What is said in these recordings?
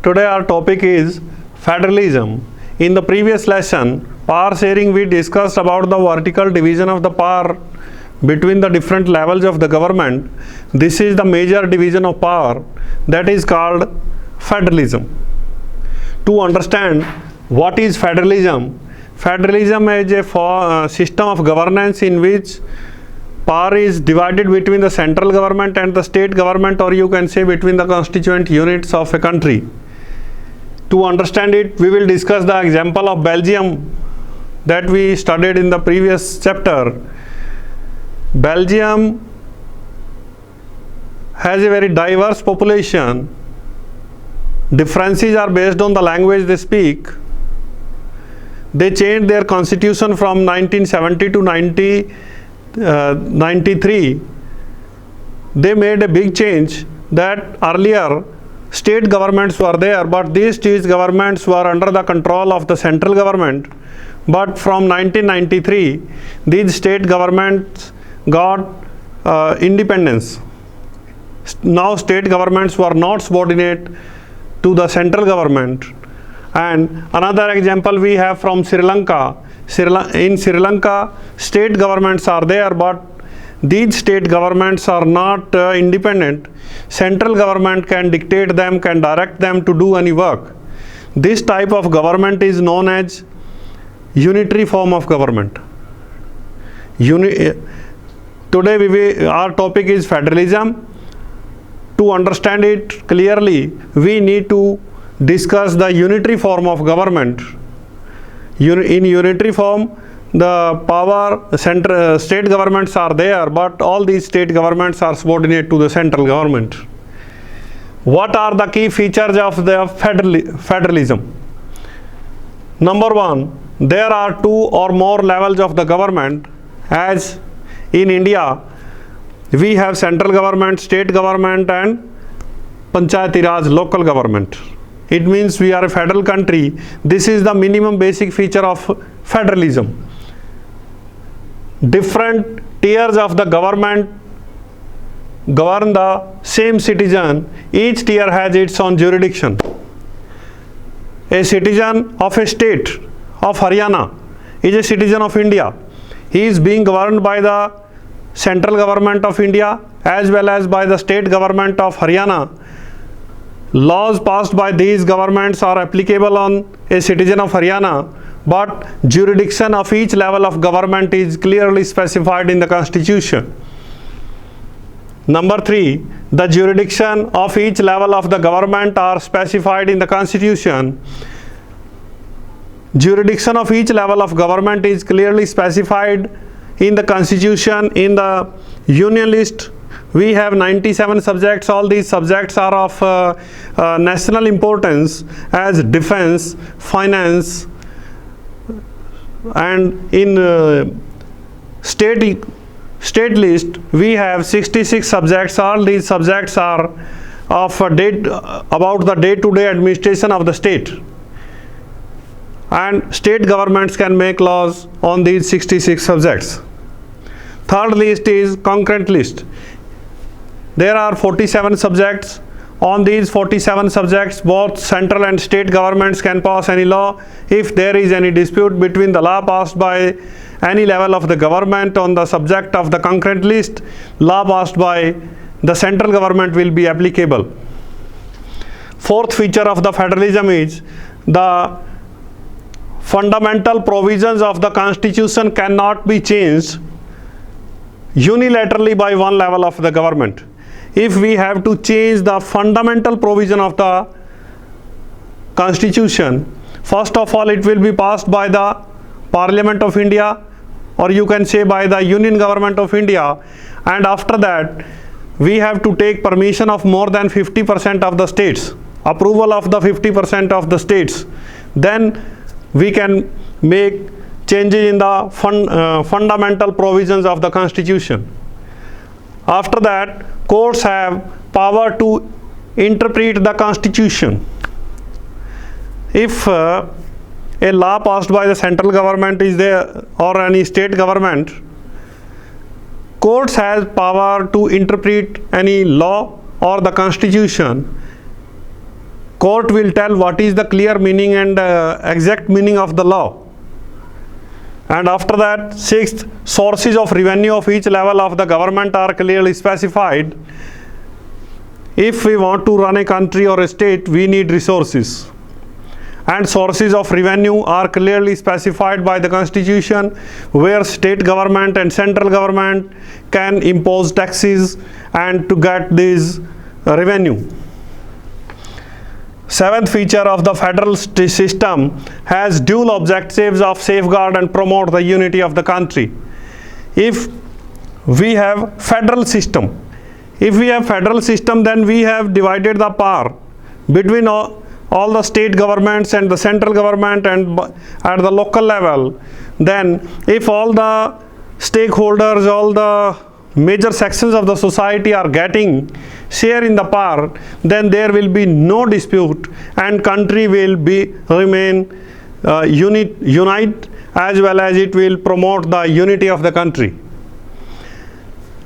Today our topic is federalism. In the previous lesson, power sharing, we discussed about the vertical division of the power between the different levels of the government. This is the major division of power that is called federalism. To understand what is federalism, federalism is a system of governance in which power is divided between the central government and the state government, or you can say between the constituent units of a country. To understand it, we will discuss the example of Belgium that we studied in the previous chapter. Belgium has a very diverse population. Differences are based on the language they speak. They changed their constitution from 1970 to 1993. They made a big change that earlier state governments were there, but these state governments were under the control of the central government. But from 1993, these state governments got independence. Now state governments were not subordinate to the central government. And another example we have from Sri Lanka. In Sri Lanka, state governments are there, but these state governments are not independent. Central government can dictate them, can direct them to do any work. This type of government is known as unitary form of government. Today our topic is federalism. To understand it clearly, we need to discuss the unitary form of government. In unitary form, the power state governments are there, but all these state governments are subordinate to the central government. What are the key features of the federalism? Number one, there are two or more levels of the government. As in India, we have central government, state government, and Panchayati Raj, local government. It means we are a federal country. This is the minimum basic feature of federalism. Different tiers of the government govern the same citizen. Each tier has its own jurisdiction. A citizen of a state of Haryana is a citizen of India. He is being governed by the central government of India as well as by the state government of Haryana. Laws passed by these governments are applicable on a citizen of Haryana, but jurisdiction of each level of government is clearly specified in the constitution. Number three, the jurisdiction of each level of the government are specified in the constitution. Jurisdiction of each level of government is clearly specified in the constitution. In the union list, we have 97 subjects. All these subjects are of national importance as defense, finance, and in state list we have 66 subjects. All these subjects are of about the day-to-day administration of the state, and state governments can make laws on these 66 subjects. Third list is concurrent list. There are 47 subjects. On these 47 subjects, both central and state governments can pass any law. If there is any dispute between the law passed by any level of the government on the subject of the concurrent list, law passed by the central government will be applicable. Fourth feature of the federalism is the fundamental provisions of the constitution cannot be changed unilaterally by one level of the government. If we have to change the fundamental provision of the constitution, first of all it will be passed by the Parliament of India, or you can say by the Union Government of India, and after that we have to take permission of more than 50% of the states, approval of the 50% of the states. Then we can make changes in the fundamental provisions of the constitution. After that, courts have power to interpret the constitution. If a law passed by the central government is there or any state government, courts has power to interpret any law or the constitution court will tell what is the clear meaning and exact meaning of the law. And after that, sixth, sources of revenue of each level of the government are clearly specified. If we want to run a country or a state, we need resources. And sources of revenue are clearly specified by the Constitution, where state government and central government can impose taxes and to get this revenue. Seventh feature of the federal system has dual objectives of safeguard and promote the unity of the country. If we have federal system, then we have divided the power between all the state governments and the central government and at the local level. Then if all the stakeholders, all the major sections of the society are getting share in the power, then there will be no dispute and country will remain unite, as well as it will promote the unity of the country.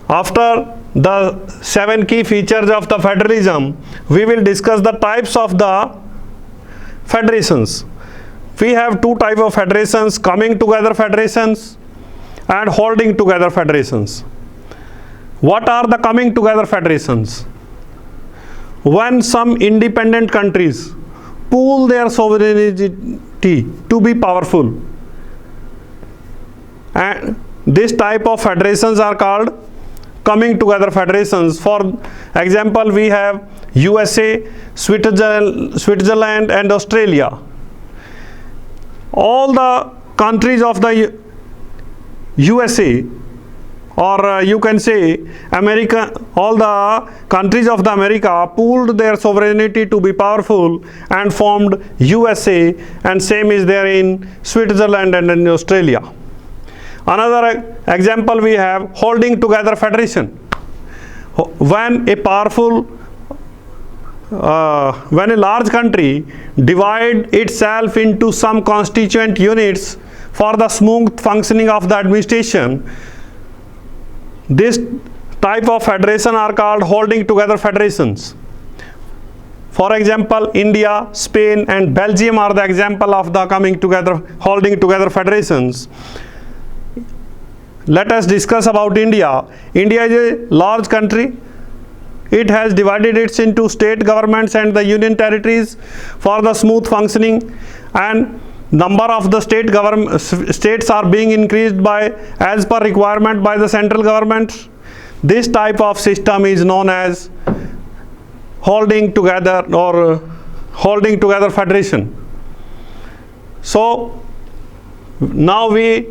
After the 7 key features of the federalism, we will discuss the types of the federations. We have 2 types of federations: coming together federations and holding together federations. What are the coming together federations? When some independent countries pool their sovereignty to be powerful, and this type of federations are called coming together federations. For example, we have USA, Switzerland and Australia. All the countries of the USA, or you can say America, all the countries of the America pooled their sovereignty to be powerful and formed USA, and same is there in Switzerland and in Australia. Another example we have holding together federation. When a large country divide itself into some constituent units for the smooth functioning of the administration, this type of federation are called holding together federations. For example, India, Spain and Belgium are the example of the coming together, holding together federations. Let us discuss about India. India is a large country. It has divided it into state governments and the union territories for the smooth functioning, and number of the states are being increased by as per requirement by the central government. This type of system is known as holding together or holding together federation. So now we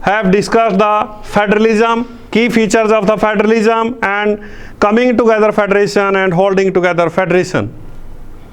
have discussed the federalism, key features of the federalism, and coming together federation and holding together federation.